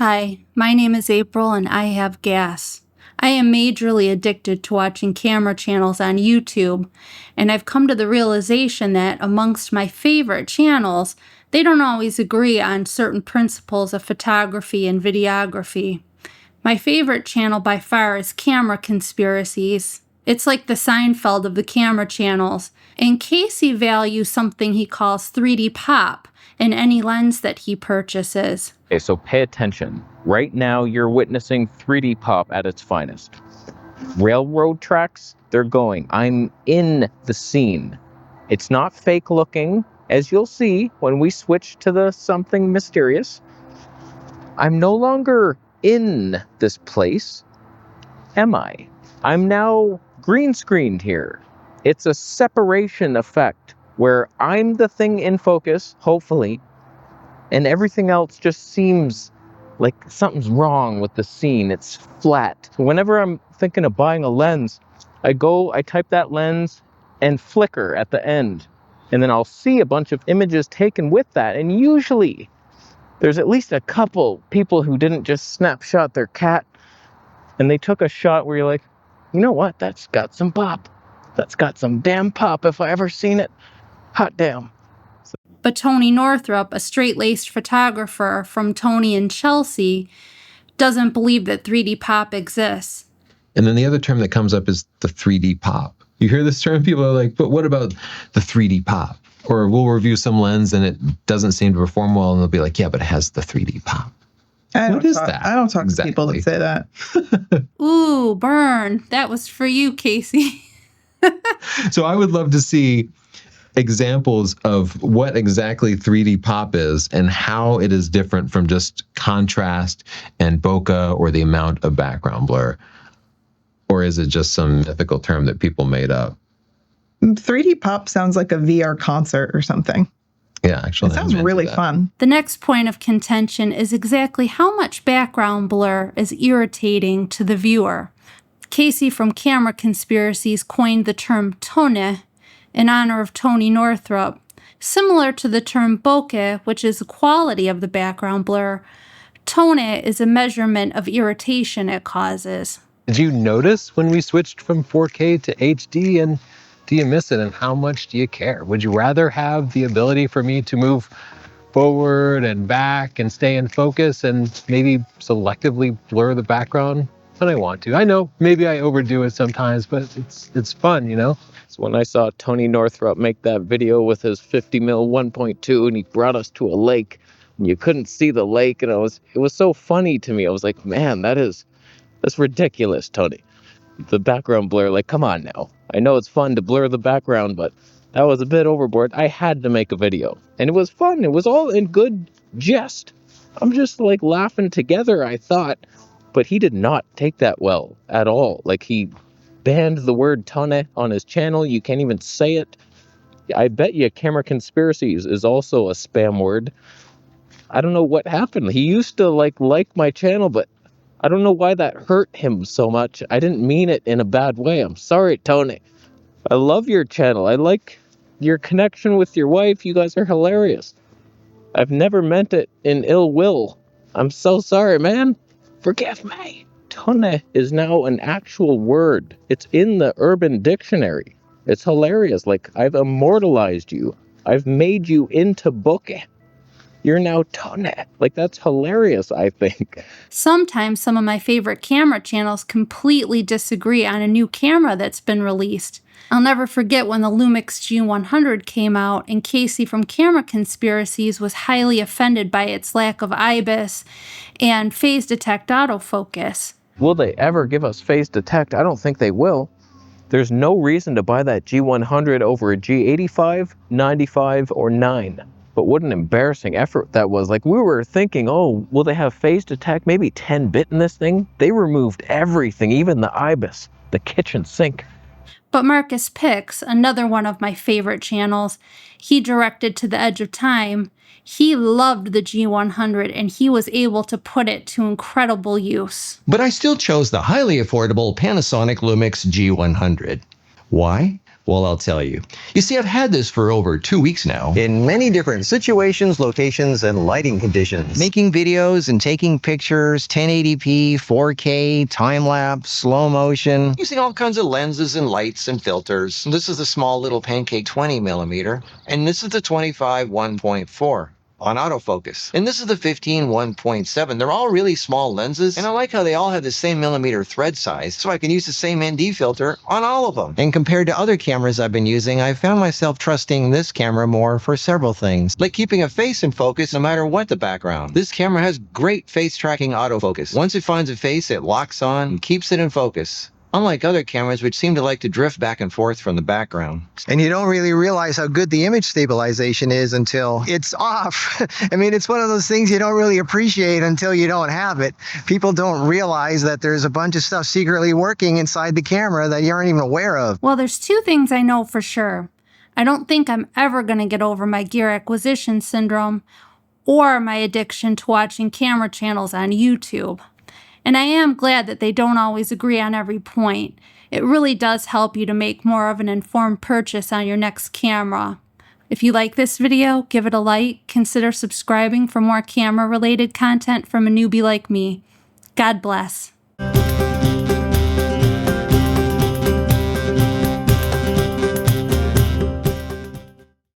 Hi, my name is April and I have gas. I am majorly addicted to watching camera channels on YouTube, and I've come to the realization that amongst my favorite channels, they don't always agree on certain principles of photography and videography. My favorite channel by far is Camera Conspiracies. It's like the Seinfeld of the camera channels, and Kasey values something he calls 3D pop in any lens that he purchases. Okay, so pay attention. Right now, you're witnessing 3D pop at its finest. Railroad tracks, they're going. I'm in the scene. It's not fake looking, as you'll see when we switch to the something mysterious. I'm no longer in this place, am I? I'm now green screened here. It's a separation effect where I'm the thing in focus, hopefully, and everything else just seems like something's wrong with the scene. It's flat. Whenever I'm thinking of buying a lens, I type that lens and flicker at the end, and then I'll see a bunch of images taken with that, and usually there's at least a couple people who didn't just snapshot their cat and they took a shot where you're like, you know what, that's got some pop. That's got some damn pop if I ever seen it. Hot damn. But Tony Northrup, a straight-laced photographer from Tony and Chelsea, doesn't believe that 3D pop exists. And then the other term that comes up is the 3D pop. You hear this term, people are like, but what about the 3D pop? Or we'll review some lens and it doesn't seem to perform well, and they'll be like, yeah, but it has the 3D pop. What is that? I don't talk to people that say that. Ooh, burn. That was for you, Kasey. So I would love to see examples of what exactly 3D pop is and how it is different from just contrast and bokeh or the amount of background blur. Or is it just some mythical term that people made up? 3D pop sounds like a VR concert or something. Yeah, actually. It sounds really fun. The next point of contention is exactly how much background blur is irritating to the viewer. Kasey from Camera Conspiracies coined the term tone in honor of Tony Northrup. Similar to the term bokeh, which is the quality of the background blur, tone is a measurement of irritation it causes. Did you notice when we switched from 4K to HD, and do you miss it, and how much do you care? Would you rather have the ability for me to move forward and back and stay in focus and maybe selectively blur the background when I want to? I know maybe I overdo it sometimes, but it's fun, you know? So when I saw Tony Northrup make that video with his 50mm 1.2 and he brought us to a lake and you couldn't see the lake, and it was so funny to me. I was like, man, that's ridiculous, Tony. The background blur, like, come on now. I know it's fun to blur the background, but that was a bit overboard. I had to make a video, and it was fun. It was all in good jest. I'm just like laughing together, I thought, but he did not take that well at all. Like, he banned the word tone on his channel. You can't even say it. I bet you Camera Conspiracies is also a spam word. I don't know what happened. He used to like my channel, but I don't know why that hurt him so much. I didn't mean it in a bad way. I'm sorry, Tony. I love your channel. I like your connection with your wife. You guys are hilarious. I've never meant it in ill will. I'm so sorry, man. Forgive me. Tone is now an actual word. It's in the Urban Dictionary. It's hilarious. Like, I've immortalized you. I've made you into bokeh. You're now tone. Like, that's hilarious, I think. Sometimes some of my favorite camera channels completely disagree on a new camera that's been released. I'll never forget when the Lumix G100 came out and Kasey from Camera Conspiracies was highly offended by its lack of IBIS and phase detect autofocus. Will they ever give us phase detect? I don't think they will. There's no reason to buy that G100 over a G85, 95, or 9. But what an embarrassing effort that was. Like, we were thinking, oh, will they have phase detect, maybe 10-bit in this thing? They removed everything, even the IBIS, the kitchen sink. But Markus Pix, another one of my favorite channels, he directed To the Edge of Time. He loved the G100 and he was able to put it to incredible use. But I still chose the highly affordable Panasonic Lumix G100. Why? Well, I'll tell you. You see, I've had this for over 2 weeks now. In many different situations, locations, and lighting conditions. Making videos and taking pictures, 1080p, 4K, time-lapse, slow motion. Using all kinds of lenses and lights and filters. This is the small little Pancake 20mm, and this is the 25 1.4. on autofocus. And this is the 15 1.7. They're all really small lenses, and I like how they all have the same millimeter thread size, so I can use the same ND filter on all of them. And compared to other cameras I've been using, I've found myself trusting this camera more for several things, like keeping a face in focus no matter what the background. This camera has great face tracking autofocus. Once it finds a face, it locks on and keeps it in focus, unlike other cameras which seem to like to drift back and forth from the background. And you don't really realize how good the image stabilization is until it's off. I mean, it's one of those things you don't really appreciate until you don't have it. People don't realize that there's a bunch of stuff secretly working inside the camera that you aren't even aware of. Well, there's two things I know for sure. I don't think I'm ever going to get over my gear acquisition syndrome or my addiction to watching camera channels on YouTube. And I am glad that they don't always agree on every point. It really does help you to make more of an informed purchase on your next camera. If you like this video, give it a like, consider subscribing for more camera-related content from a newbie like me. God bless.